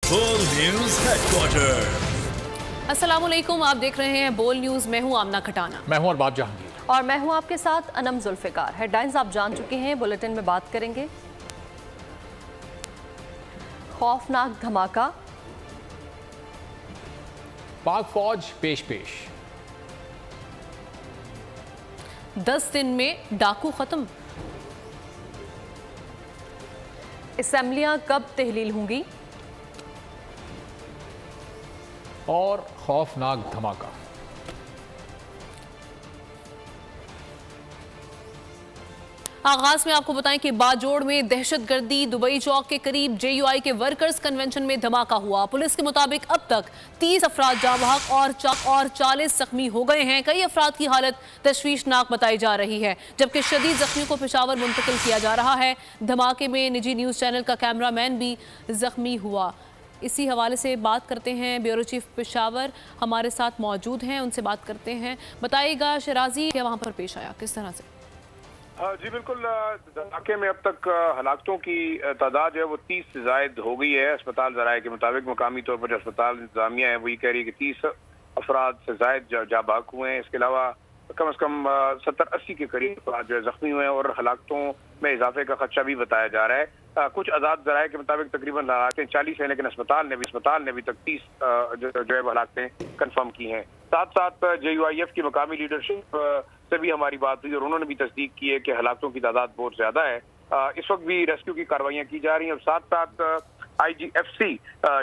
बोल news headquarter. अस्सलामुअलैकुम, आप देख रहे हैं बोल न्यूज। मैं हूं आमना खटाना। मैं हूं अरबाज जहांगीर और मैं हूं आपके साथ अनम जुल्फिकार। हेडलाइंस आप जान चुके हैं, बुलेटिन में बात करेंगे। खौफनाक धमाका, पाक फौज पेश 10 दिन में डाकू खत्म। असेंबलियां कब तहलील होंगी? और खौफनाक धमाका। आगाज में आपको बताएं कि बाजोड़ में दहशतगर्दी, दुबई चौक के करीब जेयूआई के वर्कर्स कन्वेंशन में धमाका हुआ। पुलिस के मुताबिक अब तक 30 अफराद जाँ बहक और 40 जख्मी हो गए हैं। कई अफराद की हालत तशवीशनाक बताई जा रही है, जबकि शदीद जख्मियों को पेशावर मुंतकिल किया जा रहा है। धमाके में निजी न्यूज़ चैनल का कैमरामैन भी जख्मी हुआ। इसी हवाले से बात करते हैं, ब्यूरो चीफ पेशावर हमारे साथ मौजूद हैं, उनसे बात करते हैं। बताइएगा शराजी, क्या वहाँ पर पेश आया, किस तरह से? जी बिल्कुल, धमाके में अब तक हलाकतों की तादाद जो है वो 30 से जायद हो गई है। अस्पताल ज़राए के मुताबिक मकामी तौर पर जो अस्पताल इंतजामिया है वो ये कह रही है कि 30 अफराद से जायद जाँ बहक हुए हैं। इसके अलावा कम से कम 70-80 के करीब अफराद जो है जख्मी हुए हैं और हलाकतों में इजाफे का खदशा भी बताया जा रहा है। कुछ आज़ाद ज़राए के मुताबिक तकरीबन हलाकतें 40 हैं, लेकिन अस्पताल ने भी तक 30 जो है हलाकतें कन्फर्म की हैं। साथ साथ JUIF की मकामी लीडरशिप से भी हमारी बात हुई और उन्होंने भी तस्दीक की है कि हलाकतों की तादाद बहुत ज्यादा है। इस वक्त भी रेस्क्यू की कार्रवाइयां की जा रही हैं और साथ साथ IGFC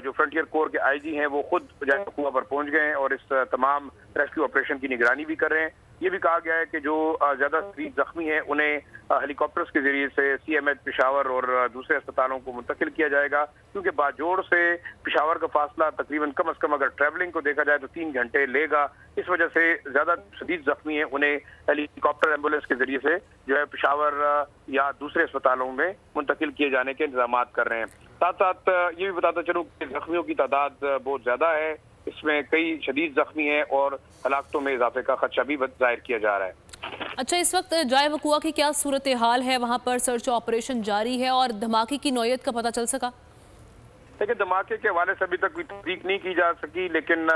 जो फ्रंटियर कोर के IG हैं वो खुद कुआ पर पहुंच गए हैं और इस तमाम रेस्क्यू ऑपरेशन की निगरानी भी कर रहे हैं। ये भी कहा गया है कि जो ज्यादा जख्मी हैं उन्हें हेलीकॉप्टर्स के जरिए से CMH पेशावर और दूसरे अस्पतालों को मुंतकिल किया जाएगा, क्योंकि बाजोड़ से पेशावर का फासला तकरीबन कम से कम अगर ट्रैवलिंग को देखा जाए तो 3 घंटे लेगा। इस वजह से ज्यादा शदीद जख्मी हैं उन्हें हेलीकॉप्टर एम्बुलेंस के जरिए से जो है पेशावर या दूसरे अस्पतालों में मुंतकिल किए जाने के इंतजाम कर रहे हैं। साथ साथ ये भी बताता चलूँ कि जख्मियों की तादाद बहुत ज्यादा है, इसमें कई शदीद जख्मी हैं और हलाकतों में इजाफे का खदशा भी जाहिर किया जा रहा है। अच्छा, इस वक्त जाए वकुआ की क्या सूरत हाल है? वहाँ पर सर्च ऑपरेशन जारी है और धमाके की नौयत का पता चल सका? देखिए, धमाके के हवाले से अभी तक कोई तस्दीक नहीं की जा सकी, लेकिन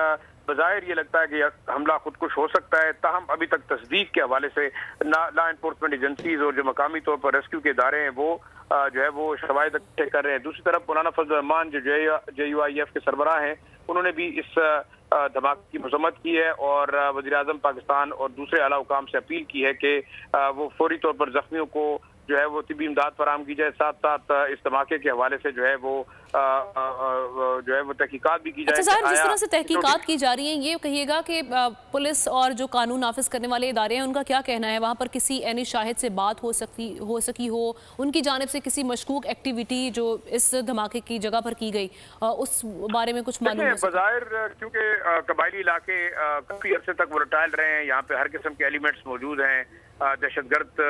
बज़ाहिर ये लगता है कि हमला खुदकुश हो सकता है। ताहम अभी तक तस्दीक के हवाले से लॉ एनफोर्समेंट एजेंसीज और जो मकामी तौर पर रेस्क्यू के इदारे हैं वो जो है वो शवाहिद इकट्ठे कर रहे हैं। दूसरी तरफ मौलाना फजल रहमान जो JUIF के सरबराह हैं उन्होंने भी इस धमाके की मजम्मत की है और वज़ीर-ए-आज़म पाकिस्तान और दूसरे आला हुकाम से अपील की है कि वो फौरी तौर पर जख्मियों को जो है वो तिब्बी इमदाद फराहम की जाए। साथ साथ इस धमाके के हवाले से जो है वो तहकीकात भी की जाए। अच्छा साहब, जिस तरह से तहकीकात की जा रही है, ये कहिएगा कि पुलिस और जो कानून नाफिज करने वाले इदारे हैं उनका क्या कहना है? वहाँ पर किसी एनी शाहिद से बात हो सकी हो, उनकी जानिब से किसी मशकूक एक्टिविटी जो इस धमाके की जगह पर की गई, उस बारे में कुछ मालूम? बज़ाहिर क्योंकि कबायली इलाके काफी अरसे तक वोलेटाइल रहे हैं, यहाँ पे हर किस्म के एलिमेंट्स मौजूद हैं, दहशतगर्द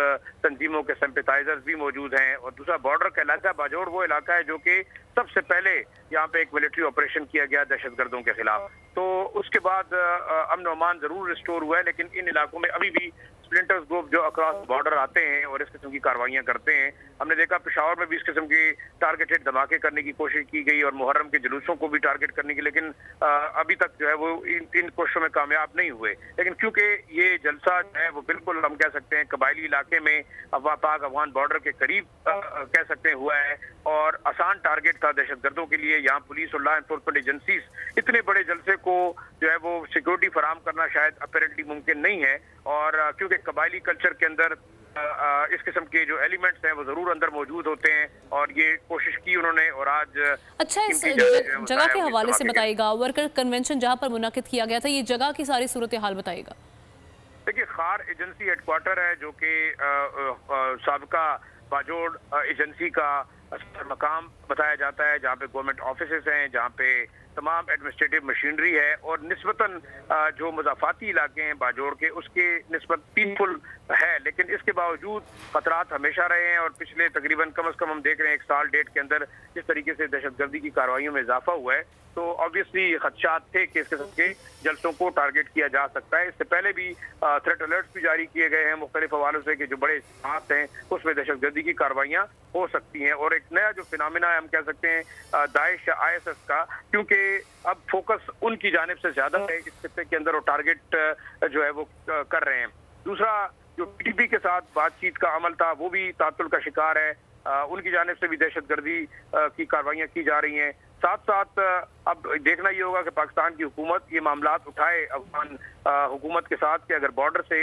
तंजीमों के सिंपैथाइजर्स भी मौजूद हैं और दूसरा बॉर्डर का इलाका बाजोड़ वो इलाका है जो कि सबसे पहले यहाँ पे एक मिलिट्री ऑपरेशन किया गया दहशतगर्दों के खिलाफ। तो उसके बाद अमन और अमान जरूर रिस्टोर हुआ है, लेकिन इन इलाकों में अभी भी स्प्लिंटर्स ग्रुप जो अक्रॉस बॉर्डर आते हैं और इस किस्म की कार्रवाइयां करते हैं। हमने देखा पेशावर में भी इस किस्म की टारगेटेड धमाके करने की कोशिश की गई और मुहर्रम के जुलूसों को भी टारगेट करने की, लेकिन अभी तक जो है वो इन कोशिशों में कामयाब नहीं हुए। लेकिन क्योंकि ये जलसा जो है वो बिल्कुल हम कह सकते हैं कबायली इलाके में पाक अफगान बॉर्डर के करीब कह सकते हैं हुआ है और आसान टारगेट था दहशतगर्दों के लिए। यहाँ पुलिस और लॉ एनफोर्समेंट एजेंसीज इतने बड़े जलसे को जो है वो सिक्योरिटी फराहम करना शायद अपेरेंटली मुमकिन नहीं है और क्योंकि कबायली कल्चर के अंदर इस किस्म के जो एलिमेंट्स हैं वो जरूर अंदर मौजूद होते हैं और ये कोशिश की उन्होंने और आज। अच्छा, इस जगह के हवाले से बताइएगा, वर्कर कन्वेंशन जहां पर मुनाकिद किया गया था, ये जगह की सारी सूरत हाल बताइएगा। देखिए, खार एजेंसी हेडक्वार्टर है जो कि साबिका बाजोड़ एजेंसी का मकाम बताया जाता है, जहाँ पे गवर्नमेंट ऑफिसेस हैं, जहाँ पे तमाम एडमिनिस्ट्रेटिव मशीनरी है और निस्बतन जो मज़ाफ़ाती इलाके हैं बाजोड़ के उसके निस्बत पीसफुल है, लेकिन इसके बावजूद खतरात हमेशा रहे हैं और पिछले तकरीबन कम से कम हम देख रहे हैं 1 साल डेट के अंदर जिस तरीके से दहशतगर्दी की कार्रवाइयों में इजाफा हुआ है, तो ऑब्वियसली खदशात थे कि इस किस्म के जलसों को टारगेट किया जा सकता है। इससे पहले भी थ्रेट अलर्ट्स भी जारी किए गए हैं मुख्तलिफ हवालों से कि जो बड़े हाथ हैं उसमें दहशतगर्दी की कार्रवाइयाँ हो सकती हैं। और एक नया जो फिनोमिना है हम कह सकते हैं दाइश ISS का, क्योंकि अब फोकस उनकी जानिब से ज्यादा है इस खित्ते के अंदर और टारगेट जो है वो कर रहे हैं। दूसरा जो PTP के साथ बातचीत का अमल था वो भी तातुल का शिकार है, उनकी जानिब से भी दहशतगर्दी की कार्रवाइयाँ की जा रही हैं। साथ साथ अब देखना ये होगा कि पाकिस्तान की हुकूमत ये मामलात उठाए अफगान हुकूमत के साथ कि अगर बॉर्डर से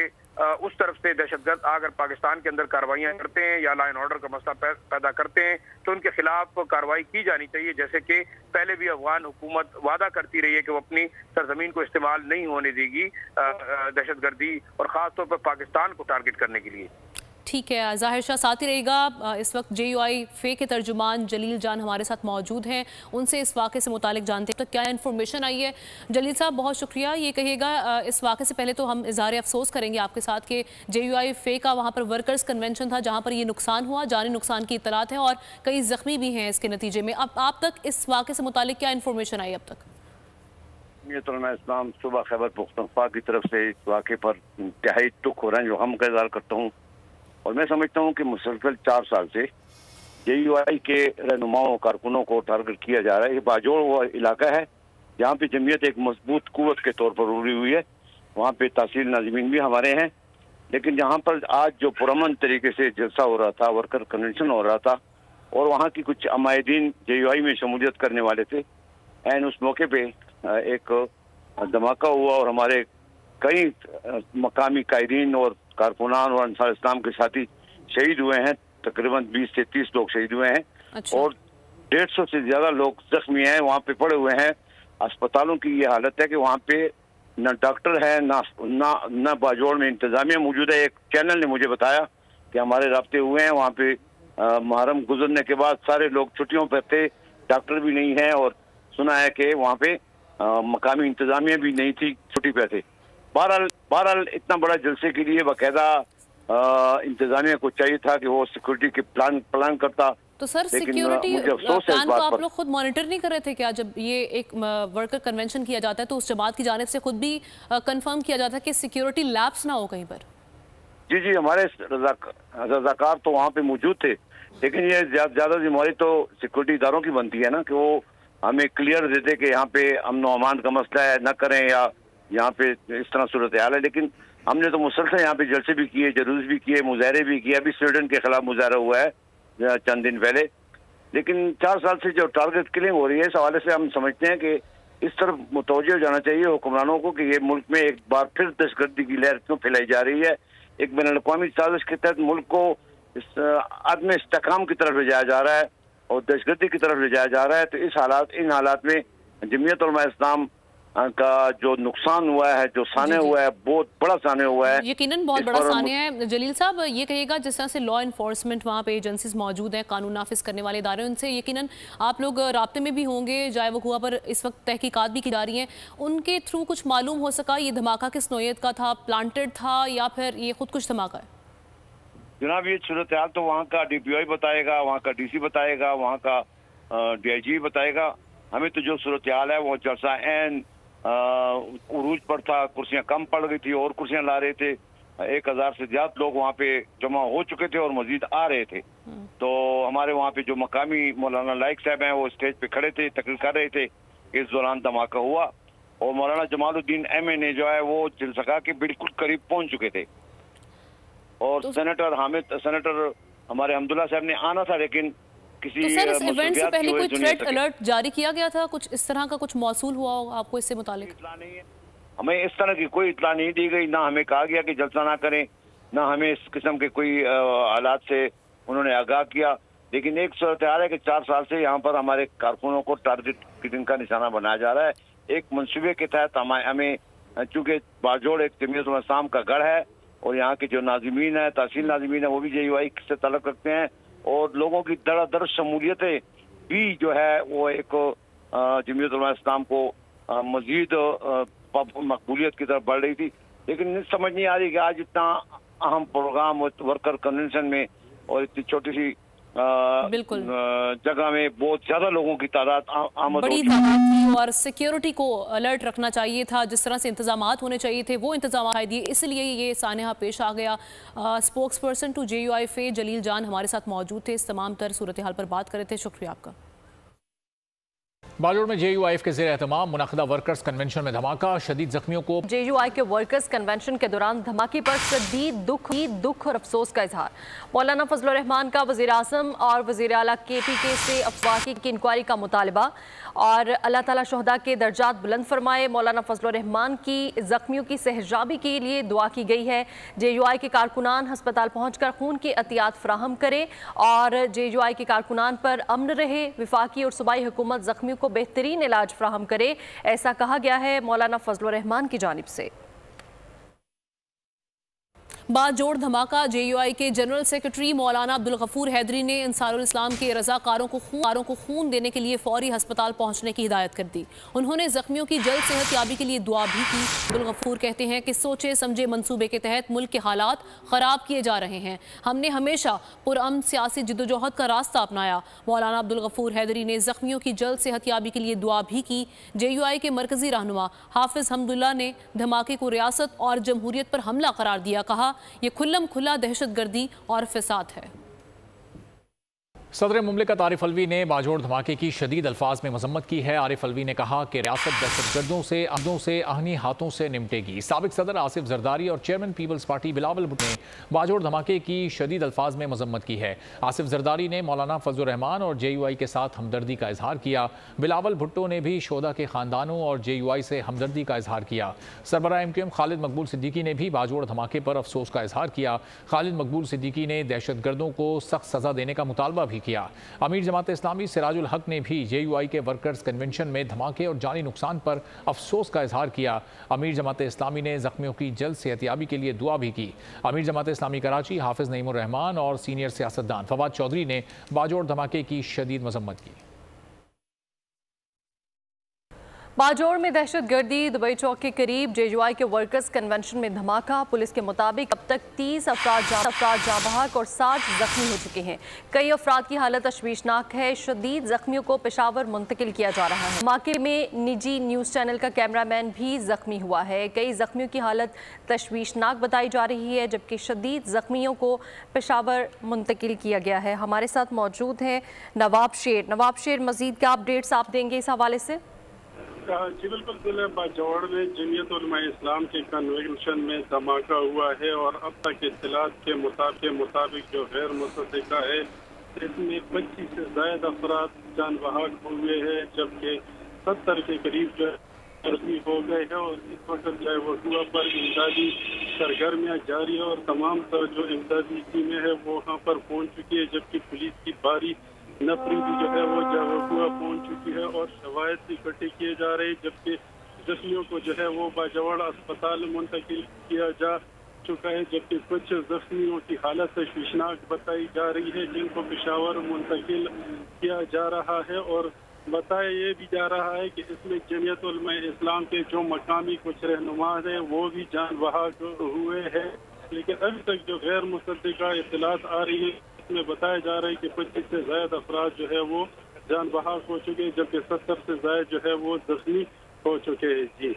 उस तरफ से दहशतगर्द अगर पाकिस्तान के अंदर कार्रवाइयाँ करते हैं या लॉ एंड ऑर्डर का मसला पैदा करते हैं तो उनके खिलाफ कार्रवाई की जानी चाहिए, जैसे कि पहले भी अफगान हुकूमत वादा करती रही है कि वो अपनी सरजमीन को इस्तेमाल नहीं होने देगी दहशतगर्दी और ख़ासतौर पर पाकिस्तान को टारगेट करने के लिए। ठीक है, ज़ाहिर शाह साथ ही रहेगा। इस वक्त JUI फे के तर्जुमान जलील जान हमारे साथ मौजूद हैं, उनसे इस वाक़े से मुतालिक जानते हैं तो क्या इन्फॉर्मेशन आई है। जलील साहब बहुत शुक्रिया। ये कहिएगा इस वाक़े से पहले तो हम इज़हार अफसोस करेंगे आपके साथ कि JUI फे का वहाँ पर वर्कर्स कन्वेंशन था जहाँ पर ये नुकसान हुआ, जानी नुकसान की इतलात है और कई ज़ख्मी भी हैं इसके नतीजे में। अब आप तक इस वाक़े से मुतालिक क्या इन्फॉर्मेशन आई अब तक? इस्लाम सुबह खैबर पुख्तनख्वा की तरफ से इस वाक़े पर इंतहाई दुख हो रहा है जो हम का इज़हार करता हूँ। और मैं समझता हूँ कि मुसलसल 4 साल से JUI के रहनुमाओं कारकुनों को टारगेट किया जा रहा है। ये बाजोड़ वो इलाका है जहाँ पे जमीयत एक मजबूत कुव्वत के तौर पर उभरी हुई है, वहाँ पे तहसील नाज़मीन भी हमारे हैं। लेकिन जहाँ पर आज जो पुरअमन तरीके से जलसा हो रहा था, वर्कर कन्वेंशन हो रहा था और वहाँ की कुछ अमायदीन JUI में शमूलियत करने वाले थे, एंड उस मौके पे एक धमाका हुआ और हमारे कई मकामी कायदीन और कारकुनान और अंसार इस्लाम के साथी शहीद हुए हैं। तकरीबन 20 से 30 लोग शहीद हुए हैं। अच्छा। और 150 से ज्यादा लोग जख्मी हैं, वहाँ पे पड़े हुए हैं। अस्पतालों की ये हालत है कि वहाँ पे न डॉक्टर है न बाजोड़ में इंतजामिया मौजूद है। एक चैनल ने मुझे बताया कि हमारे राब्ते हुए हैं, वहाँ पे मुहर्रम गुजरने के बाद सारे लोग छुट्टियों पर थे, डॉक्टर भी नहीं है और सुना है कि वहाँ पे मकामी इंतजामिया भी नहीं थी, छुट्टी पे थे। बहरहाल इतना बड़ा जलसे के लिए बाकायदा इंतजामिया को चाहिए था कि वो सिक्योरिटी के प्लान करता। तो सर सिक्योरिटी प्लान को आप लोग खुद मॉनिटर नहीं कर रहे थे क्या? जब ये एक वर्कर कन्वेंशन किया जाता है तो उस जमात की जानिब से खुद भी कंफर्म किया जाता है कि सिक्योरिटी लैप्स ना हो कहीं पर? जी, हमारे रजाकार तो वहाँ पे मौजूद थे, लेकिन ये ज्यादा जिम्मेवारी तो सिक्योरिटी इदारों की बनती है ना कि वो हमें क्लियर देते कि यहाँ पे अमन व अमान का मसला है, न करें या यहाँ पे इस तरह सूरत हाल है। लेकिन हमने तो मुसलसल यहाँ पे जलसे भी किए, जलूस भी किए, मुजाहरे भी किए। अभी स्वीडन के खिलाफ मुजाहरा हुआ है चंद दिन पहले। लेकिन 4 साल से जो टारगेट किलिंग हो रही है, इस हवाले से हम समझते हैं कि इस तरफ मुतवज्जो जाना चाहिए हुक्मरानों को कि ये मुल्क में एक बार फिर दहशतगर्दी की लहर क्यों फैलाई जा रही है। एक बैनुल-अक़वामी साजिश के तहत मुल्क को इस आदम इस्तेहकाम की तरफ ले जाया जा रहा है और दहशतगर्दी की तरफ ले जाया जा रहा है। तो इन हालात में जमीयत उलमा इस्लाम का जो नुकसान हुआ है, जो साने हुआ है, बहुत बड़ा साने हुआ है, यकीनन बहुत बड़ा साने है। जलील साहब ये कहिएगा, जिस तरह से लॉ इन्फोर्समेंट वहाँ पे एजेंसीज मौजूद हैं, कानून नाफिज करने वाले इदारे, उनसे यकीनन आप लोग राब्ते में भी होंगे, जाए वो हुआ पर इस वक्त तहकीकात भी की जा रही हैं, उनके थ्रू कुछ मालूम हो सका ये धमाका किस नौयत का था, प्लांटेड था या फिर ये खुद कुछ धमाका है? जनाब ये सूरत हाल तो वहाँ का DPI बताएगा, वहाँ का DC बताएगा, वहाँ का DIG बताएगा। हमें तो जो सूरत हाल है वो जलसा एन उरूज पर था, कुर्सियां कम पड़ गई थी और कुर्सियां ला रहे थे। 1000 से ज्यादा लोग वहाँ पे जमा हो चुके थे और मजीद आ रहे थे। तो हमारे वहाँ पे जो मकामी मौलाना लाइक साहब हैं वो स्टेज पे खड़े थे, तकरीर कर रहे थे। इस दौरान धमाका हुआ और मौलाना जमालुद्दीन MNA जो है वो जलसगा के बिल्कुल करीब पहुंच चुके थे और तो सेनेटर हमारे हमदुल्ला साहब ने आना था, लेकिन तो सर इस इवेंट से पहले कोई थ्रेट अलर्ट जारी किया गया था? कुछ इस तरह का कुछ मौसूल हुआ होगा आपको इससे मुतालिक? हमें इस तरह की कोई इत्तला नहीं दी गई, ना हमें कहा गया कि जलसा ना करें, ना हमें इस किस्म के कोई हालात से उन्होंने आगाह किया। लेकिन एक सूरत हाल है कि 4 साल से यहाँ पर हमारे कारकुनों को टारगेट किलिंग का निशाना बनाया जा रहा है। एक मंसूबे के तहत हमें चूँकि बाजोड़ एक जमीयत उलमा इस्लाम का गढ़ है और यहाँ के जो नाज़िमीन है, तहसील नाज़िमीन है, वो भी JUI से तल्लुक़ रखते हैं और लोगों की दर शमूलियतें भी जो है वो एक जमीयत उलमा इस्लाम को मजीद मकबूलियत की तरफ बढ़ रही थी। लेकिन समझ नहीं आ रही कि आज इतना अहम प्रोग्राम वर्कर कन्वेंशन में और इतनी छोटी सी बिल्कुल जगह में बहुत ज्यादा लोगों की तादाद आमद बड़ी तादाद थी और सिक्योरिटी को अलर्ट रखना चाहिए था, जिस तरह से इंतजामात होने चाहिए थे वो इंतजाम दिए, इसलिए ये सानहा पेश आ गया। स्पोक्स पर्सन टू JUI फे जलील जान हमारे साथ मौजूद थे, इस तमाम तर सूरत हाल पर बात कर रहे थे। शुक्रिया आपका। बालोड़ में JUIF के ज़ेर एहतमाम मुनक़दा वर्कर्स कन्वेंशन में धमाका, शदीद जख्मियों को। JUI के वर्कर्स कन्वेंशन के दौरान धमाके पर शदीद दुख और अफसोस का इजहार। मौलाना फजल रहमान का वज़ीर आज़म और वज़ीर आला KPK से अफवाह की इंक्वायरी का मुतालबा और अल्लाह ताला शहदा के दर्जात बुलंद फरमाए। मौलाना फजल रहमान की जख्मियों की सहजाबी के लिए दुआ की गई है। JUI के कारकुनान हस्पताल पहुँचकर खून की एहतियात फराहम करें और JUI के कारकुनान पर अमन रहे। वफाकी और सूबाई हुकूमत जख्मियों को बेहतरीन इलाज फराहम करे, ऐसा कहा गया है मौलाना फजल रहमान की जानिब से। बाजोड़ धमाका, JUI के जनरल सेक्रेटरी मौलाना अब्दुल गफूर हैदरी ने अंसारुल इस्लाम के रज़ाकारों को खून देने के लिए फौरी हस्पताल पहुंचने की हिदायत कर दी। उन्होंने जख्मियों की जल्द सेहतयाबी के लिए दुआ भी की। अब्दुल गफूर कहते हैं कि सोचे समझे मंसूबे के तहत मुल्क के हालात ख़राब किए जा रहे हैं, हमने हमेशा पुरअमन सियासी जिद्दोजहद का रास्ता अपनाया। मौलाना अब्दुल गफूर हैदरी ने जख्मियों की जल्द सेहतयाबी के लिए दुआ भी की। JUI के मरकजी रहनुमा हाफिज हमदुल्ला ने धमाके को रियासत और जमहूरियत पर हमला करार दिया, कहा ये खुल्लम खुला दहशतगर्दी और फिसाद है। सदर मुमलिकत आरिफ अलवी ने बाजोड़ धमाके की शदीद अल्फाज में मजम्मत की है। आरिफ अलवी ने कहा कि रियासत दहशतगर्दों से आहनी हाथों से निपटेगी। साबिक सदर आसिफ जरदारी और chairman peoples party Bilawal Bhutto ने बाजोड़ धमाके की शदीद अल्फाज में मजम्मत की है। आसिफ जरदारी ने मौलाना फजल रहमान और JUI के साथ हमदर्दी का इजहार किया। बिलावल भुट्टो ने भी शोधा के खानदानों और JUI से हमदर्दी का इजहार किया। सरबराह MQM खालिद मकबूल सिद्दीकी ने भी बाजोड़ धमाके पर अफसोस का इजहार किया। खालिद मकबूल सिद्दीकी ने दहशतगर्दों को सख्त सजा देने का मुतालबा भी किया। अमीर जमात इस्लामी सिराजुल हक ने भी JUI के वर्कर्स कन्वेंशन में धमाके और जानी नुकसान पर अफसोस का इजहार किया। अमीर जमात इस्लामी ने जख्मियों की जल्द सेहतयाबी के लिए दुआ भी की। अमीर जमात इस्लामी कराची हाफिज नईमुर रहमान और सीनियर सियासतदान फवाद चौधरी ने बाजोड़ धमाके की शदीद मजम्मत की। बाजोड़ में दहशतगर्दी, दुबई चौक के करीब JUI के वर्कर्स कन्वेंशन में धमाका। पुलिस के मुताबिक अब तक 30 अफराद जाँ बहक और 60 जख्मी हो चुके हैं। कई अफराद की हालत तशवीशनाक है। शदीद जख्मियों को पेशावर मुंतकिल किया जा रहा है। धमाके में निजी न्यूज़ चैनल का कैमरामैन भी जख्मी हुआ है। कई जख्मियों की हालत तशवीशनाक बताई जा रही है, जबकि शदीद जख्मियों को पेशावर मुंतकिल किया गया है। हमारे साथ मौजूद हैं नवाब शेर, मज़ीद क्या अपडेट्स आप देंगे इस हवाले से? जी बिल्कुल, जिले बाजोड़ में जमीयत उलमा इस्लाम के कन्वेंशन में धमाका हुआ है और अब तक इत्तलात के मुताबिक जो गैर मुसद्दिका है इसमें 25 से ज्यादा अफराद जान बहक हुए हैं, जबकि 70 के करीब जो जख्मी हो गए हैं। और इस वक्त जो वो हुआ पर इमदादी सरगर्मियाँ जारी है और तमाम तरह जो इमदादी टीमें हैं वो वहाँ पर पहुँच चुकी है, जबकि पुलिस की भारी नफरी भी जो है वो जावकुआ पहुंच चुकी है और शवायद इकट्ठे किए जा रहे हैं, जबकि जख्मियों को जो है वो बाजवाड़ अस्पताल मुंतकिल किया जा चुका है। जबकि कुछ जख्मियों की हालत तशवीशनाक बताई जा रही है, जिनको पेशावर मुंतकिल किया जा रहा है। और बताया ये भी जा रहा है कि इसमें जमीयत उलमा इस्लाम के जो मकामी कुछ रहनुमा हैं वो भी जान बहक हुए हैं, लेकिन अभी तक जो गैर मुसद्दिका इत्तलात आ रही है में बताया जा रहा है कि 25 से ज्यादा अफराद जो है वो जान बहक हो चुके हैं, जबकि 70 से ज्यादा जो है वो जख्मी हो चुके हैं। जी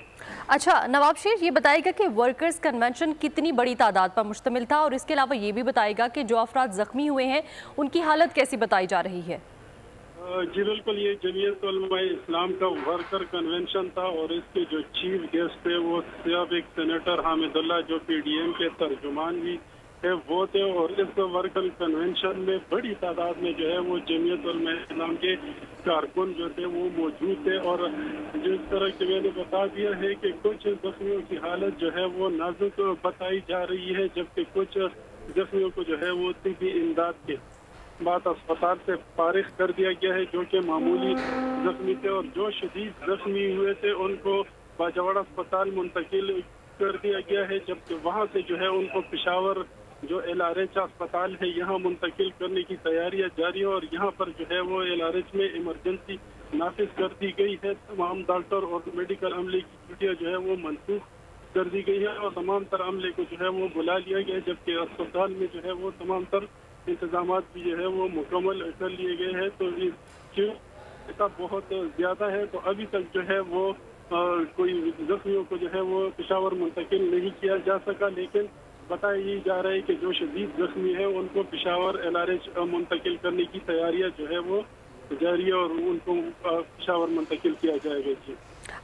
अच्छा नवाब शेर, ये बताएगा कि वर्कर्स कन्वेंशन कितनी बड़ी तादाद पर मुश्तमिल था और इसके अलावा ये भी बताएगा कि जो अफराद जख्मी हुए हैं उनकी हालत कैसी बताई जा रही है? जी बिल्कुल, ये जमीयत उलमा इस्लाम का वर्कर कन्वेंशन था और इसके जो चीफ गेस्ट थे वो साबिक सेनेटर हामिदुल्लाह जो PDM के तर्जुमान भी है वो थे। और इस वर्कर कन्वेंशन में बड़ी तादाद में जो है वो जमीयत उलमा इस्लाम के कारकुन जो थे वो मौजूद थे। और जिस तरह की मैंने बता दिया है कि कुछ जख्मियों की हालत जो है वो नाजुक बताई जा रही है, जबकि कुछ जख्मियों को जो है वो तिब्बी इमदाद के बाद अस्पताल से फारिग कर दिया गया है, जो कि मामूली जख्मी थे। और जो शदीद जख्मी हुए थे उनको बाजवाड़ अस्पताल मुंतकिल कर दिया गया है, जबकि वहाँ से जो है उनको पेशावर जो LRH अस्पताल है यहाँ मुंतकिल करने की तैयारियां जारी है। और यहाँ पर जो है वो LRH में इमरजेंसी नाफिज कर दी गई है। तमाम डॉक्टर और मेडिकल अमले की ड्यूटियाँ जो है वो मनसूख कर दी गई है और तमाम तर अमले को जो है वो बुला लिया गया है, जबकि अस्पताल में जो है वो तमाम तर इंतजाम भी जो है वो मुकम्मल कर लिए गए हैं। तो इसका बहुत ज़्यादा है, तो अभी तक जो है वो कोई जख्मियों को जो है वो पेशावर मुंतकिल नहीं किया जा सका, लेकिन बताया जा रहा है कि जो शदीद जख्मी है उनको पेशावर LRH मुंतकिल करने की तैयारियां जो है वो जारी है और उनको पेशावर मुंतकिल किया जाएगा। जी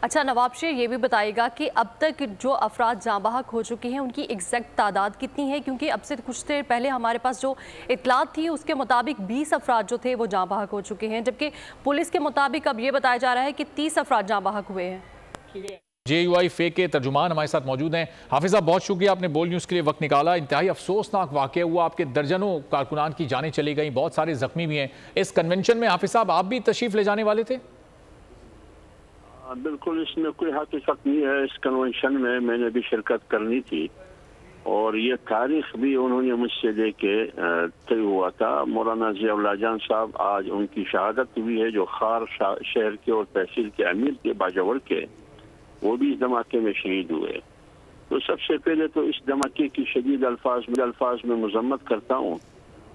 अच्छा नवाब शेर, ये भी बताइएगा कि अब तक जो अफराद जाँ बहक हो चुके हैं उनकी एग्जैक्ट तादाद कितनी है, क्योंकि अब से कुछ देर पहले हमारे पास जो इतलात थी उसके मुताबिक 20 अफराद जो थे वो जाँ बहक हो चुके हैं, जबकि पुलिस के मुताबिक अब ये बताया जा रहा है कि 30 अफराद जाँ बहक हुए हैं। JUI फेक के तर्जुमान हमारे साथ मौजूद हैं। हाफिज साहब, बहुत शुक्रिया, आपने बोल न्यूज़ के लिए वक्त निकाला। इंतहाई अफसोसनाक वाक़या हुआ, आपके दर्जनों कारकुनान की जानें चली गई, बहुत सारे जख्मी भी हैं। इस कन्वेंशन में हाफिज साहब आप भी तशरीफ ले जाने वाले थे? बिल्कुल, इसमें कोई हकीकत नहीं है। इस कन्वेंशन में मैंने भी शिरकत करनी थी और ये तारीख भी उन्होंने मुझसे लेके तय हुआ था। मौलाना ज़ियाउल्लाह जान साहब आज उनकी शहादत हुई है, जो खार शहर के और तहसील के अमीर के बाजवड़ के, वो भी इस धमाके में शहीद हुए। तो सबसे पहले तो इस धमाके की शदीद अल्फाज में मजम्मत करता हूँ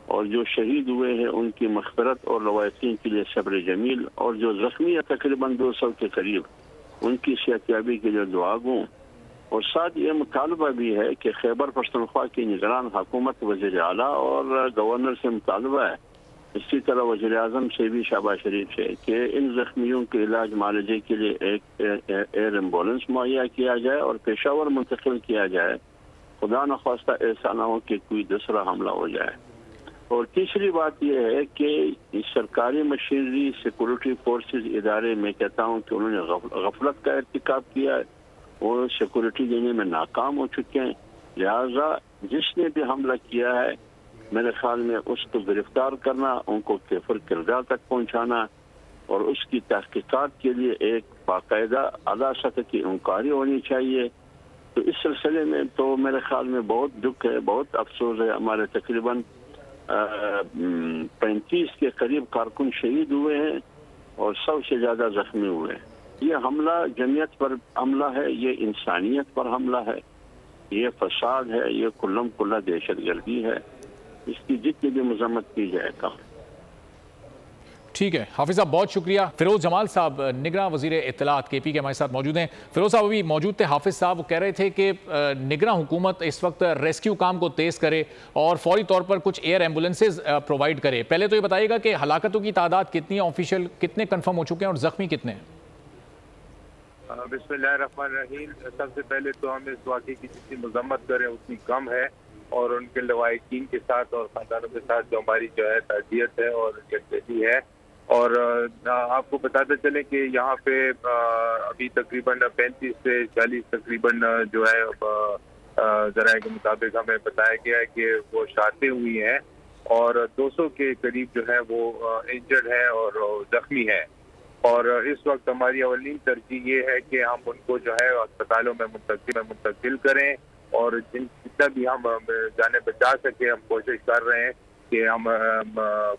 और जो शहीद हुए हैं उनकी मग़फ़िरत और रवायतीन के लिए सब्र जमील, और जो ज़ख्मी है तकरीबन 200 के करीब, उनकी सेहतयाबी के लिए दुआ गूँ। और साथ ये मुतालबा भी है कि खैबर पख्तूनख्वा की निगरान हुकूमत, वज़ीर आला और गवर्नर से मुतालबा है, इसी तरह वज़ीर आज़म से भी शहबाज शरीफ से, कि इन जख्मियों के इलाज मालजे के लिए एक एयर एम्बुलेंस मुहैया किया जाए और पेशावर मुंतकिल किया जाए। खुदा न ख्वास्ता ऐसा ना हो कि कोई दूसरा हमला हो जाए। और तीसरी बात यह है कि सरकारी मशीनरी, सिक्योरिटी फोर्सेस इदारे में कहता हूँ कि उन्होंने गफलत का इर्तिकाब किया है और सिक्योरिटी देने में नाकाम हो चुके हैं। लिहाजा जिसने भी हमला किया है, मेरे ख्याल में उसको गिरफ्तार करना, उनको कैफर किरदार तक पहुँचाना और उसकी तहकीकात के लिए एक बाकायदा आला सतह की इंक्वायरी होनी चाहिए। तो इस सिलसिले में तो मेरे ख्याल में बहुत दुख है, बहुत अफसोस है। हमारे तकरीबन 35 के करीब कारकुन शहीद हुए हैं और 100 से ज़्यादा जख्मी हुए हैं। ये हमला जमीयत पर हमला है, ये इंसानियत पर हमला है, ये फसाद है, ये कुल्लम कुल्ला दहशत गर्दी है। इसकी जितनी भी मजम्मत की जाए कम। ठीक है हाफिज साहब, बहुत शुक्रिया। फिरोज जमाल साहब, निगरान वजीर इत्तलात KP के हमारे साथ मौजूद हैं। फिरोज साहब अभी मौजूद थे। हाफिज साहब वो कह रहे थे कि निगरान हुकूमत इस वक्त रेस्क्यू काम को तेज़ करे और फौरी तौर पर कुछ एयर एम्बुलेंसेज प्रोवाइड करे। पहले तो ये बताइएगा कि हलाकतों की तादाद कितनी है, ऑफिशियल कितने कन्फर्म हो चुके हैं और जख्मी कितने हैं? बिस्मिल्लाहिर्रहमानिर्रहीम। सबसे पहले तो हम इस वाक़े की जितनी मजम्मत करें उतनी कम है और उनके लवाहिकीन के साथ और खानदानों के साथ जो हमारी जो है ताज़ियत है और यकजहती है। और आपको बताते चलें कि यहाँ पे अभी तकरीबन 35 से 40 तकरीबन जो है ज़राए के मुताबिक हमें बताया गया है कि वो शहादतें हुई हैं और 200 के करीब जो है वो इंजर्ड है और जख्मी है। और इस वक्त हमारी अवलीन तरजीह ये है कि हम उनको जो है अस्पतालों में मुंतकिल करें और जितना भी हम जाने बचा सके हम कोशिश कर रहे हैं कि हम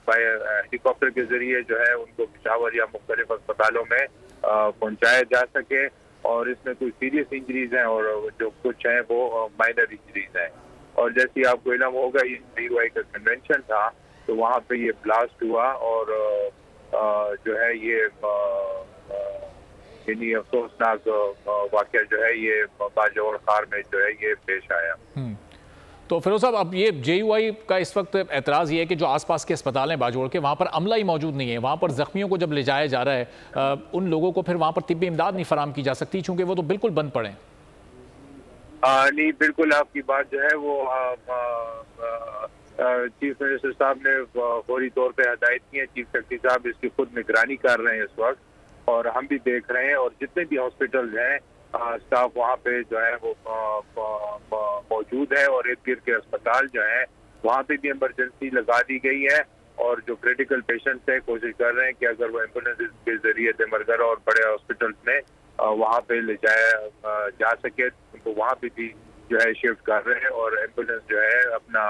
हेलीकॉप्टर के जरिए जो है उनको पेशावर या मुख्तलिफ अस्पतालों में पहुंचाया जा सके। और इसमें कोई सीरियस इंजरीज हैं और जो कुछ हैं वो माइनर इंजरीज हैं। और जैसे आपको इल्म होगा ये JUI का कन्वेंशन था तो वहाँ पे ये ब्लास्ट हुआ और जो है ये इन्हीं अफसोसनाक वाक़या जो है ये बाजौर खार में जो है ये पेश आया। तो फिरोज साहब अब ये JUI का इस वक्त एतराज़ ये है कि जो आसपास के अस्पताल हैं बाजौड़ के, वहाँ पर अमला ही मौजूद नहीं है। वहाँ पर ज़ख्मियों को जब ले जाया जा रहा है उन लोगों को फिर वहाँ पर तिब्बी इमदाद नहीं फराम की जा सकती चूँकि वो तो बिल्कुल बंद पड़े। नहीं, बिल्कुल आपकी बात जो है वो चीफ मिनिस्टर साहब ने फौरी तौर पर हदायत की है। चीफ सेक्रेटरी साहब इसकी खुद निगरानी कर रहे हैं इस वक्त और हम भी देख रहे हैं। और जितने भी हॉस्पिटल हैं स्टाफ वहाँ पे जो है वो मौजूद है और इर्द गिर्द के अस्पताल जो हैं वहाँ पे भी इमरजेंसी लगा दी गई है। और जो क्रिटिकल पेशेंट्स हैं कोशिश कर रहे हैं कि अगर वो एम्बुलेंस के जरिए देमरगर और बड़े हॉस्पिटल्स में वहाँ पे ले जाया जा सके तो वहाँ पे भी जो है शिफ्ट कर रहे हैं। और एम्बुलेंस जो है अपना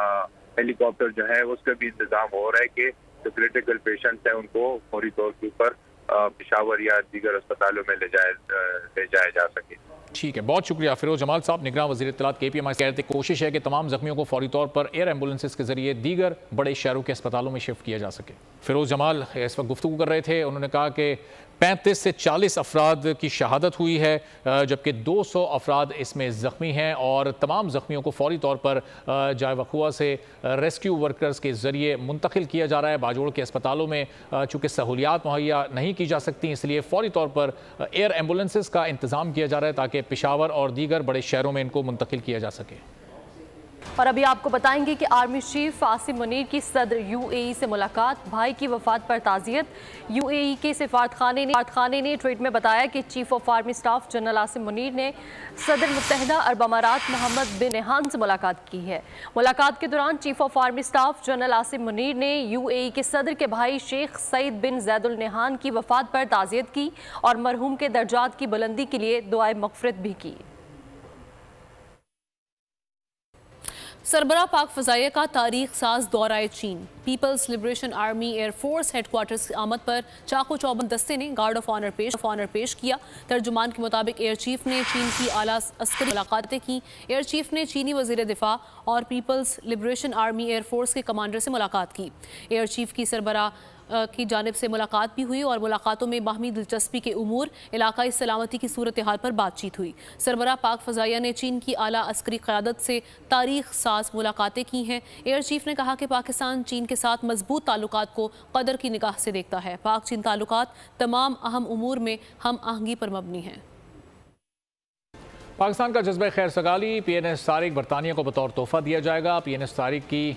हेलीकॉप्टर जो है उसका भी इंतजाम हो रहा है कि जो क्रिटिकल पेशेंट्स हैं उनको फौरी तौर के ऊपर پشاور یا دیگر اسپتالوں میں لے جایا جا سکے. ٹھیک ہے، بہت شکریہ فیروز جمال صاحب. نگراں وزیر اطلاعات KPMI کہہ رہے تھے کوشش ہے کہ تمام زخمیوں کو فوری طور پر ایئر ایمبولینسز کے ذریعے دیگر بڑے شہروں کے اسپتالوں میں شفٹ کیا جا سکے. فیروز جمال اس وقت گفتگو کر رہے تھے. انہوں نے کہا کہ 35 سے 40 افراد کی شہادت ہوئی ہے جبکہ 200 افراد اس میں زخمی ہیں اور تمام زخمیوں کو فوری طور پر جائے وقوع سے ریسکیو ورکرز کے ذریعے منتقل کیا جا رہا ہے. باجوڑ کے اسپتالوں میں چونکہ سہولیات مہیا نہیں کی جا سکتی اس لیے فوری طور پر ایئر ایمبولینسز کا انتظام کیا جا رہا ہے تاکہ پشاور اور دیگر بڑے شہروں میں ان کو منتقل کیا جا سکے. اور ابھی آپ کو بتائیں گے کہ آرمی چیف عاصم منیر کی صدر UAE سے ملاقات، بھائی کی وفات پر تعزیت. UAE کے سفارتخانے نے ٹویٹ میں بتایا کہ chief of army staff general Asim Munir نے صدر متحدہ عرب امارات محمد بن نہیان سے ملاقات کی ہے. ملاقات کے دوران chief of army staff general Asim Munir نے UAE کے صدر کے بھائی شیخ سعید بن زید ال نہیان کی وفات پر تعزیت کی اور مرحوم کے درجات کی بلندی کے لیے دعائے مغفرت بھی کی. سربراہ پاک فضائیہ کا تاریخ ساز دورہ چین. People's Liberation Army Air Force Headquarters کی آمد پر چاقو چوبند دستے نے گارڈ آف آنر پیش کیا. ترجمان کے مطابق ایئر چیف نے چین کی اعلیٰ عسکری ملاقاتیں کی. ایئر چیف نے چینی وزیر دفاع اور Peoples Liberation Army Air force کے کمانڈر سے ملاقات کی. ایئر چیف کی سربراہ کی جانب سے ملاقات بھی ہوئی اور ملاقاتوں میں باہمی دلچسپی کے امور، علاقائی سلامتی کی صورتحال پر بات چیت ہوئی. سربراہ پاک فضائیہ نے چین کی اعلیٰ عسکری قیادت سے تاریخ ساز ملاقاتیں کی ہیں. ایئر چیف نے کہا کہ پاکستان چین کے ساتھ مضبوط تعلقات کو قدر کی نگاہ سے دیکھتا ہے. پاک چین تعلقات تمام اہم امور میں ہم آہنگی پر مبنی ہیں. پاکستان کا جذبہ خیر سگالی PNS طارق برطانیہ کو بطور تحفہ دیا جائے گا. PNS طارق کی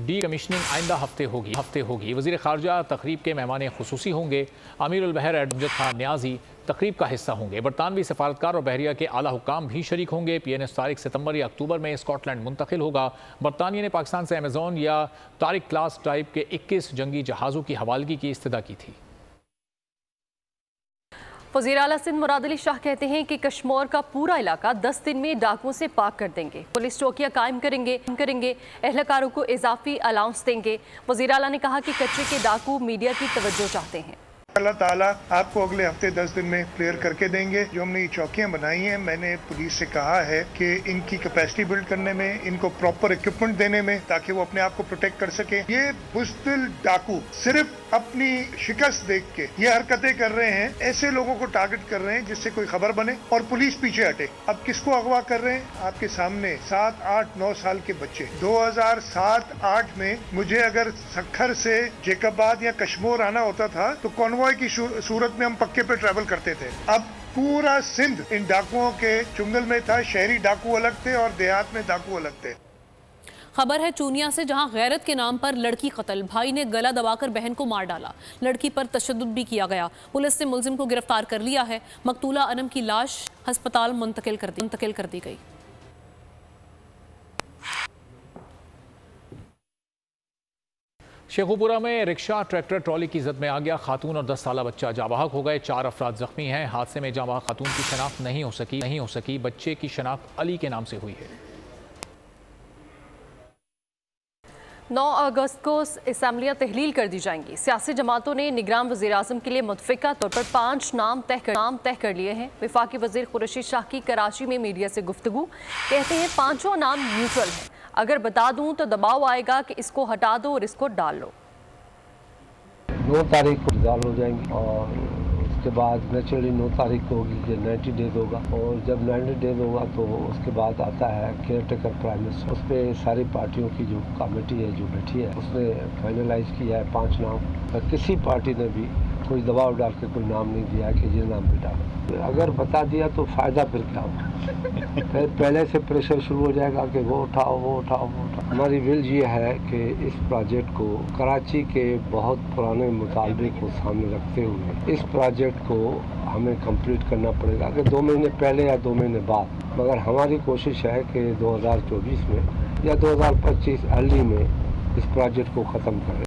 ڈی کمیشننگ آئندہ ہفتے ہوگی. وزیر خارجہ تقریب کے مہمان خصوصی ہوں گے. امیر البحر امجد خان نیازی تقریب کا حصہ ہوں گے. برطانوی سفارتکار اور بحریہ کے اعلیٰ حکام بھی شریک ہوں گے. PNS طارق ستمبر یا اکتوبر میں اسکاٹ لینڈ منتقل ہوگا. برطانیہ نے پاکستان سے ایمیزون یا طارق کلاس ٹائپ کے 21 جنگی جہازوں کی حوالگی کی استدعا کی تھی. وزیر اعلیٰ سندھ مراد علی شاہ کہتے ہیں کہ کشمور کا پورا علاقہ 10 دن میں ڈاکوؤں سے پاک کر دیں گے. پولیس چوکیاں قائم کریں گے. اہلکاروں کو اضافی الاؤنس دیں گے. وزیر اعلیٰ نے کہا کہ کچرے کے ڈاکو میڈیا کی توجہ چاہتے ہیں. اللہ تعالیٰ آپ کو اگلے ہفتے 10 دن میں کلیئر کر کے دیں گے. جو ہم نے یہ چوکیاں بنائی ہیں میں نے پولیس سے کہا ہے کہ ان کی کیپیسٹی بلڈ کرنے میں، ان کو پراپر اکوپمنٹ دینے میں تاکہ وہ اپنے آپ کو پروٹیکٹ کر سکیں. یہ بزدل ڈاکو صرف اپنی شکست دیکھ کے یہ حرکتیں کر رہے ہیں. ایسے لوگوں کو ٹارگٹ کر رہے ہیں جس سے کوئی خبر بنے اور پولیس پیچھے ہٹے. اب کس کو اغوا کر رہے ہیں؟ آپ کے سامنے 7, 8, 9 سال کے بچے. 2007-8 میں مجھے اگر سکھر سے جیکب آباد یا کشمور آنا ہوتا تھا تو کانوائے کی صورت میں ہم پکے پہ ٹریول کرتے تھے. اب پورا سندھ ان ڈاکوؤں کے چنگل میں تھا. شہری ڈاکو الگ تھے اور دیہات میں ڈاکو الگ تھے. خبر ہے چونیا سے، جہاں غیرت کے نام پر لڑکی قتل. بھائی نے گلا دبا کر بہن کو مار ڈالا. لڑکی پر تشدد بھی کیا گیا. پولیس نے ملزم کو گرفتار کر لیا ہے. مقتولہ انم کی لاش ہسپتال منتقل کر دی گئی. شیخوپورہ میں رکشہ ٹریکٹر ٹرالی کی زد میں آ گیا. خاتون اور 10 سالہ بچہ جاں بحق ہو گئے. 4 افراد زخمی ہیں. حادثے میں جاں بحق خاتون کی شناخت نہیں ہو سکی. بچے کی شناخت علی کے نام سے ہوئی ہے. 9 اگست کو اسمبلیاں تحلیل کر دی جائیں گی. سیاسی جماعتوں نے نگران وزیر اعظم کے لیے متفقہ طور پر 5 نام طے کر لیے ہیں. وفاقی وزیر قریشی شاہ کی کراچی میں میڈیا سے گفتگو. کہتے ہیں 5 نام نیوٹرل ہیں. اگر بتا دوں تو دباؤ آئے گا کہ اس کو ہٹا دو اور اس کو ڈال لو. 9 تاریخ کو ڈال ہو جائیں گے اور اس کے بعد نیچرلی 9 تاریخ کو ہوگی جو 90 ڈیز ہوگا. اور جب 90 ڈیز ہوگا تو اس کے بعد آتا ہے کیئر ٹیکر پرائم منسٹر. اس پہ ساری پارٹیوں کی جو کمیٹی ہے جو بیٹھی ہے اس نے فائنلائز کیا ہے 5 نام. کسی پارٹی نے بھی کوئی دباؤ ڈال کے کوئی نام نہیں دیا کہ یہ نام بھی ڈالو. اگر بتا دیا تو فائدہ پھر کیا ہوگا؟ پھر پہلے سے پریشر شروع ہو جائے گا کہ وہ اٹھاؤ. ہماری ول یہ ہے کہ اس پروجیکٹ کو کراچی کے بہت پرانے مطالبے کو سامنے رکھتے ہوئے اس پروجیکٹ کو ہمیں کمپلیٹ کرنا پڑے گا کہ 2 مہینے پہلے یا 2 مہینے بعد. مگر ہماری کوشش ہے کہ 2024 میں یا 2025 ارلی میں اس پروجیکٹ کو ختم کریں.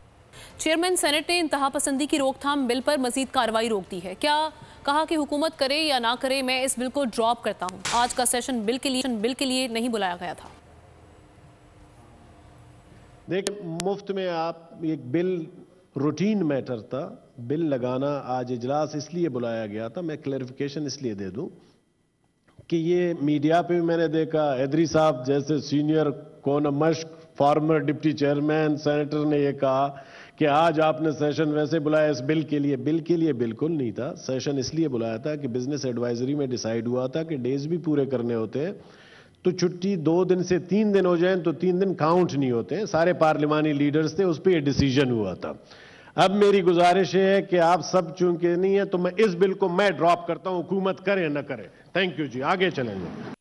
چیئرمین سینٹ نے انتہا پسندی کی روک تھام بل پر مزید کارروائی روک دی ہے. کیا کہا کہ حکومت کرے یا نہ کرے میں اس بل کو ڈراپ کرتا ہوں. آج کا سیشن بل کے لیے نہیں بلایا گیا تھا. دیکھیں مفت میں آپ ایک بل روٹین میٹر تھا बिल लगाना आज इजलास इसलिए बुलाया गया था, मैं क्लैरिफिकेशन इसलिए दे दूं कि ये मीडिया पे भी मैंने देखा, हैदरी साहब जैसे सीनियर कौन मश्क फॉर्मर डिप्टी चेयरमैन सेनेटर ने ये कहा कि आज आपने सेशन वैसे बुलाया इस बिल के लिए बिल्कुल नहीं था। सेशन इसलिए बुलाया था कि बिजनेस एडवाइजरी में डिसाइड हुआ था कि डेज भी पूरे करने होते हैं, तो छुट्टी 2 दिन से 3 दिन हो जाए तो 3 दिन काउंट नहीं होते हैं। सारे पार्लिमानी लीडर्स थे, उस पर यह डिसीजन हुआ था। अब मेरी गुजारिश है कि आप सब चूंकि नहीं है तो मैं इस बिल को मैं ड्रॉप करता हूं, हुकूमत करे न करे। थैंक यू जी, आगे चलेंगे।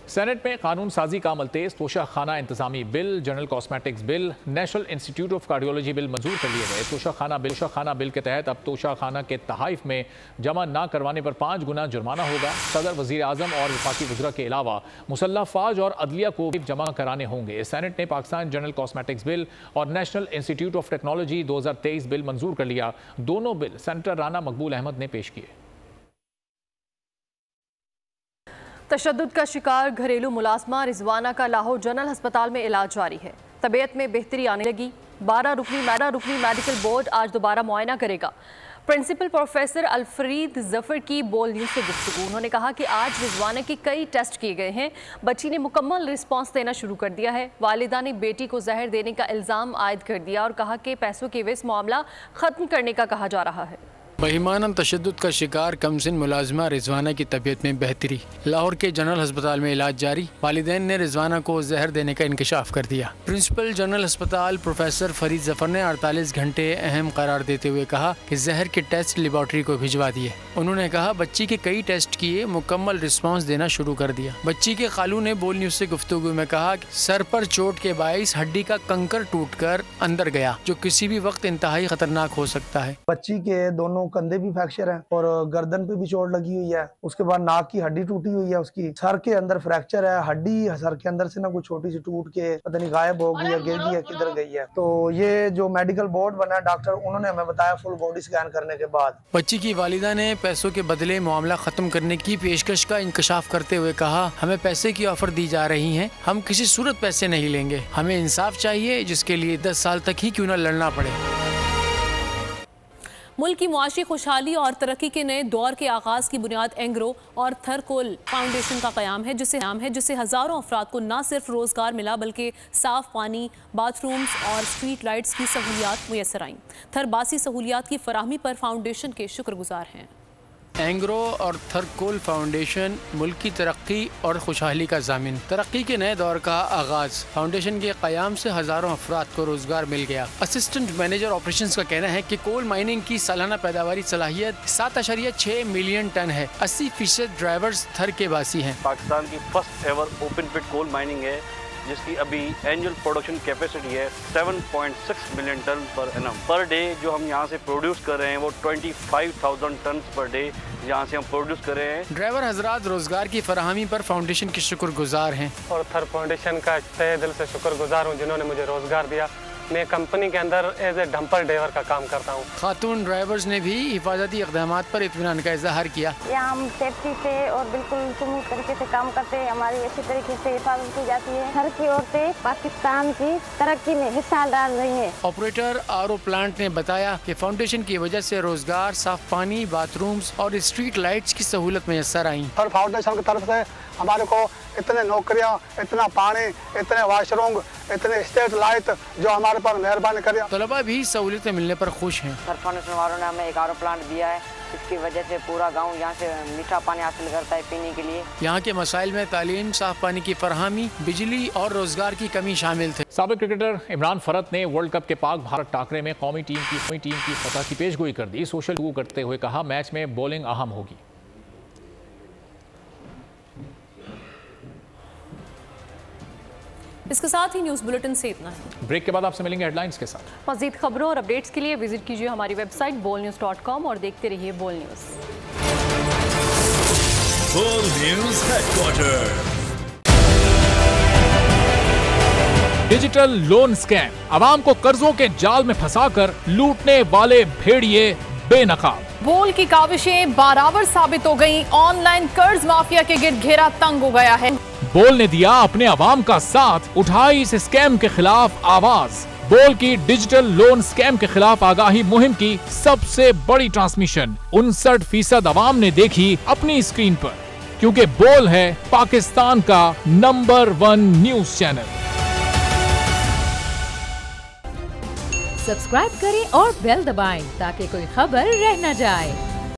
सेनेट में कानून साजी का अमल तेज, तोशा खाना इंतजामी bill, general cosmetics bill, National Institute of Cardiology bill मंजूर कर लिए गए। तोशा खाना बिल के तहत अब तोशा खाना के तहाइफ में जमा ना करवाने पर 5 गुना जुर्माना होगा। सदर, वजीर आजम और वफाकी वज़रा के अलावा मुसल्लह फ़ौज और अदलिया को भी जमा कराने होंगे। सेनेट ने पाकिस्तान जनरल कॉस्मेटिक्स बिल और national Institute of technology 2023 bill मंजूर कर लिया। दोनों बिल सेनेटर राना मकबूल अहमद ने पेश किए। तशद्दुद का शिकार घरेलू मुलाजमा रिजवाना का लाहौर जनरल अस्पताल में इलाज जारी है। तबीयत में बेहतरी आने लगी। 12 रुकनी मेडिकल बोर्ड आज दोबारा मुआयना करेगा। प्रिंसिपल प्रोफेसर अल्फरीद जफर की बोल न्यूज़ से गुफ्तगू। उन्होंने कहा कि आज रिजवाना के कई टेस्ट किए गए हैं, बच्ची ने मुकम्मल रिस्पांस देना शुरू कर दिया है। वालिदा ने बेटी को जहर देने का इल्ज़ाम आयद कर दिया और कहा कि पैसों के एवज मामला ख़त्म करने का कहा जा रहा है। बहिमानन तशद्दुद का शिकार कमसिन मुलाजमा रिजवाना की तबीयत में बेहतरी। लाहौर के जनरल अस्पताल में इलाज जारी। वालिदैन ने रिजवाना को जहर देने का इंकशाफ कर दिया। प्रिंसिपल जनरल अस्पताल प्रोफेसर फरीद जफर ने 48 घंटे अहम करार देते हुए कहा कि जहर के टेस्ट लेबॉर्ट्री को भिजवा दिए। उन्होंने कहा बच्ची के कई टेस्ट किए, मुकम्मल रिस्पांस देना शुरू कर दिया। बच्ची के खालू ने बोल न्यूज़ से गुफ्तगू में कहा कि सर पर चोट के बाइस हड्डी का कंकर टूटकर अंदर गया, जो किसी भी वक्त इंतहाई खतरनाक हो सकता है। बच्ची के दोनों कंधे भी फ्रैक्चर हैं और गर्दन पे भी चोट लगी हुई है। उसके बाद नाक की हड्डी टूटी हुई है, उसकी सर के अंदर फ्रैक्चर है। हड्डी सर के अंदर से ना कोई छोटी सी टूट के पता नहीं गायब हो गई है, गिर गई है, किधर गई है। तो ये जो मेडिकल बोर्ड बना है डॉक्टर, उन्होंने हमें बताया फुल बॉडी स्कैन करने के बाद। बच्ची की वालिदा ने पैसों के बदले मामला खत्म करने की पेशकश का इंकशाफ करते हुए कहा, हमें पैसे की ऑफर दी जा रही है, हम किसी सूरत पैसे नहीं लेंगे, हमें इंसाफ चाहिए, जिसके लिए 10 साल तक ही क्यों न लड़ना पड़े। मुल्क की मुआशी खुशहाली और तरक्की के नए दौर के आगाज की बुनियाद एंग्रो और थरकोल फाउंडेशन का क़याम है, जिससे हज़ारों अफराद को न सिर्फ रोज़गार मिला बल्कि साफ़ पानी, बाथरूम्स और स्ट्रीट लाइट्स की सहूलियात मुयसर आईं। थरबासी सहूलियात की फराहमी पर फाउंडेशन के शुक्रगुजार हैं। एंग्रो और थरकोल फाउंडेशन मुल्क की तरक्की और खुशहाली का ज़ामिन। तरक्की के नए दौर का आगाज़। फाउंडेशन के क़याम से हज़ारों अफराद को रोज़गार मिल गया। असिस्टेंट मैनेजर ऑपरेशंस का कहना है कि कोल माइनिंग की सालाना पैदावारी सलाहियत 7.6 मिलियन टन है। 80% ड्राइवर्स थर के बासी हैं। पाकिस्तान की first ever open pit coal mining है, जिसकी अभी एनुअल प्रोडक्शन कैपेसिटी है 7.6 million ton per annum. Per day जो हम यहाँ से प्रोड्यूस कर रहे हैं वो 25,000 टन पर डे यहाँ से हम प्रोड्यूस कर रहे हैं। ड्राइवर हजरात रोजगार की फराहमी पर फाउंडेशन के शुक्रगुजार हैं। और थर फाउंडेशन का तहे दिल से शुक्रगुजार हूँ जिन्होंने मुझे रोजगार दिया। मैं कंपनी के अंदर एज ए डंपर ड्राइवर का काम करता हूँ। खातून ड्राइवर्स ने भी हिफाजती इक़दामात पर इत्मीनान का इज़हार किया। यहाँ हम सेफ्टी से और बिल्कुल स्मूथ तरीके से काम करते हैं, हमारी अच्छी तरीके से हिफाजत की जाती है। हर की औरतें पाकिस्तान की तरक्की में हिस्सा डाल रही है। ऑपरेटर आरओ प्लांट ने बताया कि फाउंडेशन की वजह से रोजगार, साफ पानी, बाथरूम्स और स्ट्रीट लाइट्स की सहूलत मैसर आई। फाउंडेशन की तरफ से हमारे को इतने नौकरियां, इतना पानी, इतने वाशरूम, इतने स्ट्रीट लाइट जो हमारे पर मेहरबानी करें। तलबा भी सहूलियतें मिलने पर खुश हैं। फाउंडेशन वालों ने हमें एक आरओ प्लांट दिया है, इसकी वजह से पूरा गांव यहाँ से मीठा पानी हासिल करता है पीने के लिए। यहाँ के मसाइल में तालीम, साफ पानी की फरहमी, बिजली और रोजगार की कमी शामिल थे। साबिक क्रिकेटर इमरान फरत ने वर्ल्ड कप के पाक भारत टाकरे में कौमी टीम की फतह की पेशगोई कर दी। सोशल मीडिया करते हुए कहा, मैच में बॉलिंग अहम होगी। इसके साथ ही न्यूज़ बुलेटिन से इतना है। ब्रेक के बाद आपसे मिलेंगे हेडलाइंस के साथ। मज़ीद खबरों और अपडेट्स के लिए विजिट कीजिए हमारी वेबसाइट bolnews.com और देखते रहिए बोल न्यूज़। बोल news headquarter. Digital loan scam, आवाम को कर्जों के जाल में फंसाकर लूटने वाले भेड़िए बेनकाब। बोल की काविशें बाराबर साबित हो गई। ऑनलाइन कर्ज माफिया के गिर्द घेरा तंग हो गया है। बोल ने दिया अपने अवाम का साथ, उठाई इस स्कैम के खिलाफ आवाज। बोल की डिजिटल लोन स्कैम के खिलाफ आगाही मुहिम की सबसे बड़ी ट्रांसमिशन 59% अवाम ने देखी अपनी स्क्रीन पर, क्योंकि बोल है पाकिस्तान का नंबर 1 न्यूज चैनल। सब्सक्राइब करें और बेल दबाएं ताकि कोई खबर रह न जाए।